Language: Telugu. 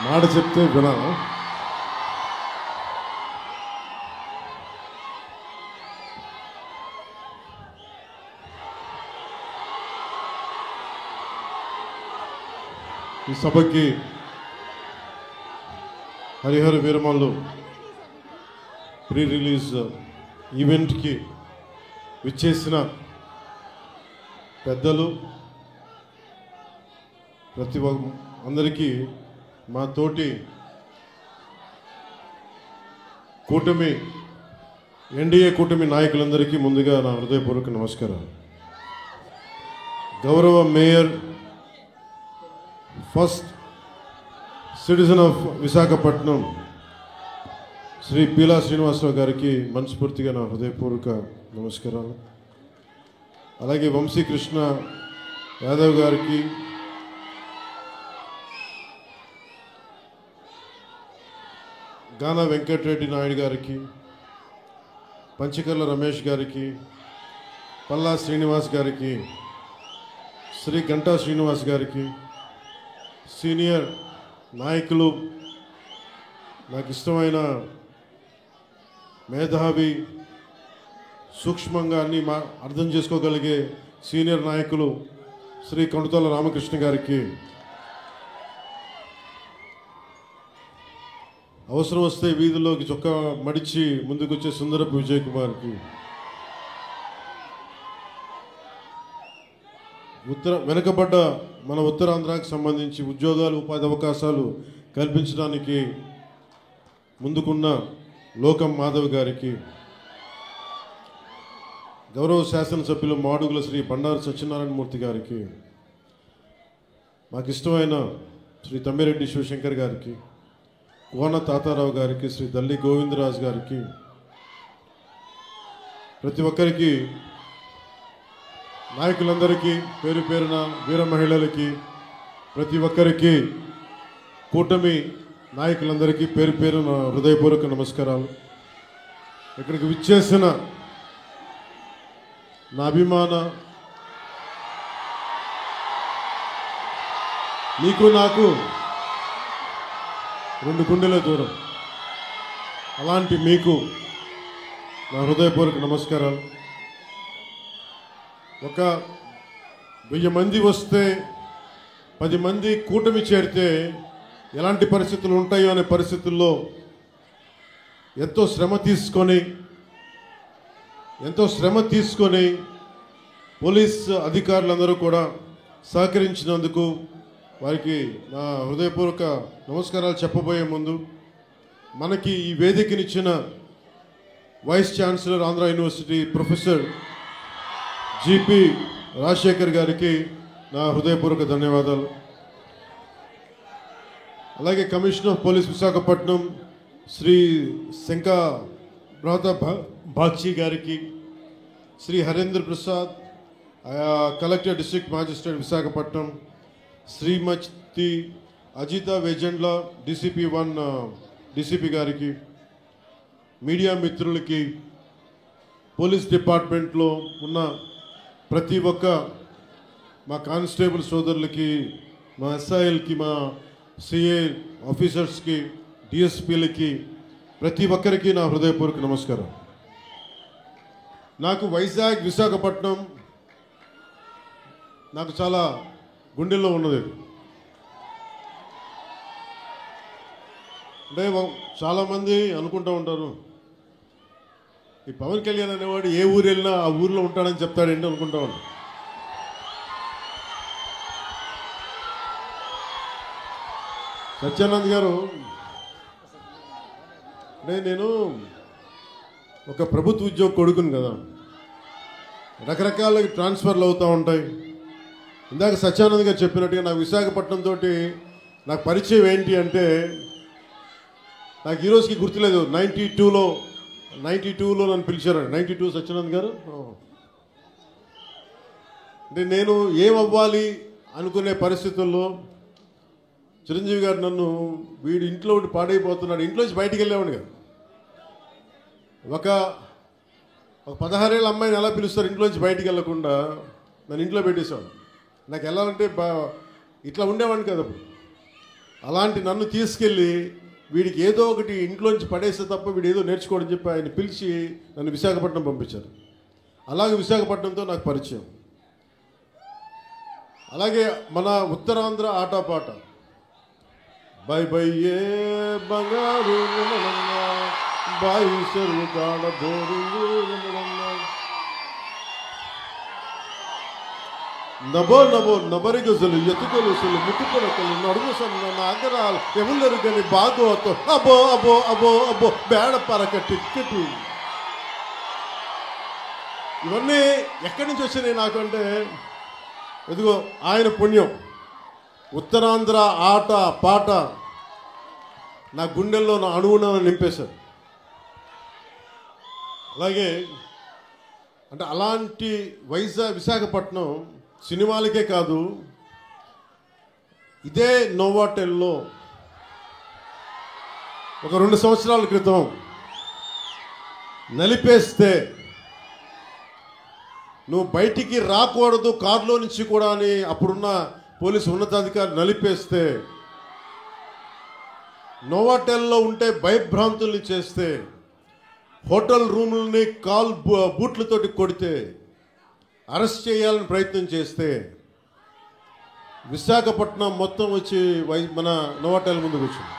మాట చెప్తే వినాలా? ఈ సభకి హరిహర వీరమల్లు ప్రీ రిలీజ్ ఈవెంట్కి విచ్చేసిన పెద్దలు ప్రతి అందరికీ మా తోటి కూటమి ఎన్డీఏ కూటమి నాయకులందరికీ ముందుగా నా హృదయపూర్వక నమస్కారాలు. గౌరవ mayor, first citizen of Visakhapatnam Shri Peela Srinivasarao గారికి మనస్ఫూర్తిగా నా హృదయపూర్వక నమస్కారాలు. అలాగే వంశీకృష్ణ యాదవ్ గారికి, గానా వెంకటరెడ్డి నాయుడు గారికి, పంచకర్ల రమేష్ గారికి, పల్లా శ్రీనివాస్ గారికి, శ్రీ గంటా శ్రీనివాస్ గారికి, సీనియర్ నాయకులు, నాకు ఇష్టమైన మేధావి, సూక్ష్మంగా అన్ని అర్థం చేసుకోగలిగే సీనియర్ నాయకులు శ్రీ కొండతల రామకృష్ణ గారికి, అవసరం వస్తే వీధిలోకి చొక్కా మడిచి ముందుకొచ్చే సుందరపు విజయ్ కుమార్కి, వెనుకబడ్డ మన ఉత్తరాంధ్రాకి సంబంధించి ఉద్యోగాలు, ఉపాధి అవకాశాలు కల్పించడానికి ముందుకున్న లోకం మాధవ్ గారికి, గౌరవ శాసనసభ్యులు మాడుగుల శ్రీ బండారు సత్యనారాయణమూర్తి గారికి, మాకు ఇష్టమైన శ్రీ తమ్మిరెడ్డి శివశంకర్ గారికి, కోన తాతారావు గారికి, శ్రీ దల్లి గోవిందరాజు గారికి, ప్రతి ఒక్కరికి, నాయకులందరికీ, పేరు పేరున వీర మహిళలకి, ప్రతి ఒక్కరికి, కూటమి నాయకులందరికీ పేరు పేరున హృదయపూర్వక నమస్కారాలు. ఇక్కడికి విచ్చేసిన నా అభిమాన, నీకు నాకు 2 గుండెల దూరం, అలాంటి మీకు నా హృదయపూర్వక నమస్కారాలు. ఒక 1000 మంది వస్తే 10 మంది కూటమి చేరితే ఎలాంటి పరిస్థితులు ఉంటాయో అనే పరిస్థితుల్లో ఎంతో శ్రమ తీసుకొని పోలీస్ అధికారులందరూ కూడా సహకరించినందుకు వారికి నా హృదయపూర్వక నమస్కారాలు చెప్పబోయే ముందు, మనకి ఈ వేదికనిచ్చిన vice chancellor Andhra university professor GP Rajasekhar గారికి నా హృదయపూర్వక ధన్యవాదాలు. అలాగే commissioner of police Visakhapatnam Shri Shankhabrata Bagchi గారికి, Shri Harendra Prasad collector district magistrate Visakhapatnam, Shrimati Ajitha Vejendla DCP 1 DCP గారికి, మీడియా మిత్రులకి, పోలీస్ డిపార్ట్మెంట్లో ఉన్న ప్రతి ఒక్క మా కానిస్టేబుల్ సోదరులకి, మా SILకి, మా CA ఆఫీసర్స్కి, DSPలకి, ప్రతి ఒక్కరికి నా హృదయపూర్వక నమస్కారం. నాకు వైజాగ్, విశాఖపట్నం నాకు చాలా గుండెల్లో ఉన్నది. అంటే చాలామంది అనుకుంటూ ఉంటారు, ఈ పవన్ కళ్యాణ్ అనేవాడు ఏ ఊరు వెళ్ళినా ఆ ఊరిలో ఉంటాడని చెప్తాడండి అనుకుంటా ఉన్నాను. సత్యానంద్ గారు, అంటే నేను ఒక ప్రభుత్వ ఉద్యోగ కొడుకుని కదా, రకరకాల ట్రాన్స్ఫర్లు అవుతూ ఉంటాయి. ఇందాక సత్యానంద్ గారు చెప్పినట్టుగా నాకు విశాఖపట్నం తోటి నాకు పరిచయం ఏంటి అంటే, నాకు ఈరోజుకి గుర్తులేదు, 92లో నన్ను పిలిచారండి. 92 సత్యానంద్ గారు. అంటే నేను ఏమవ్వాలి అనుకునే పరిస్థితుల్లో చిరంజీవి గారు నన్ను, వీడు ఇంట్లో ఉండి పాడైపోతున్నాడు, ఇంట్లోంచి బయటికి వెళ్ళేవాడు కదా. ఒక 16 ఏళ్ళ అమ్మాయిని ఎలా పిలుస్తారు ఇంట్లోంచి బయటికి వెళ్ళకుండా, నన్ను ఇంట్లో పెట్టేసేవాడు. నాకు వెళ్ళాలంటే ఇట్లా ఉండేవాడిని కదా. అలాంటి నన్ను తీసుకెళ్ళి వీడికి ఏదో ఒకటి ఇంట్లోంచి పడేస్తే తప్ప వీడు ఏదో నేర్చుకోవడం చెప్పి ఆయన పిలిచి నన్ను విశాఖపట్నం పంపించారు. అలాగే విశాఖపట్నంతో నాకు పరిచయం. అలాగే మన ఉత్తరాంధ్ర ఆటపాట బై బై ఏ బంగారు బాయి చెరువు కాడ బోరింగు నభో నభో నబరిగజలు ఎతుకొలుసులు ముట్టుకొడకలు నడుము సన్న నాగరాలు ఎవరు కానీ బాగోతో అబో అబో అబో అబో బేడ పరక టిక్కెట్. ఇవన్నీ ఎక్కడి నుంచి వచ్చినాయి నాకు అంటే, ఎదుగో ఆయన పుణ్యం. ఉత్తరాంధ్ర ఆట పాట నా గుండెల్లో నా అణువున నింపేశారు. అలాగే అంటే అలాంటి విశాఖపట్నం సినిమాలకే కాదు, ఇదే నోవాటెల్లో ఒక 2 సంవత్సరాల క్రితం నలిపేస్తే నువ్వు బయటికి రాకూడదు కారులో నుంచి కూడా అని అప్పుడున్న పోలీసు ఉన్నతాధికారి నలిపేస్తే, నోవాటెల్లో ఉంటే భయభ్రాంతుల్ని చేస్తే, హోటల్ రూములని బూట్లతోటి కొడితే, అరెస్ట్ చేయాలని ప్రయత్నం చేస్తే, విశాఖపట్నం మొత్తం వచ్చి మన నోవాటెల్ ముందుకు వచ్చింది.